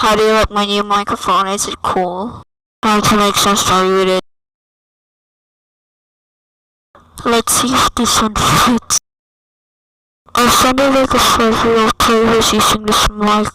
How do you like my new microphone? Is it cool? Try to make some story with it. Let's see if this one fits. I sounded like a 5-year-old player using this mic.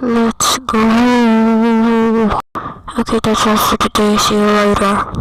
Let's go. Okay, that's all for today. See you later.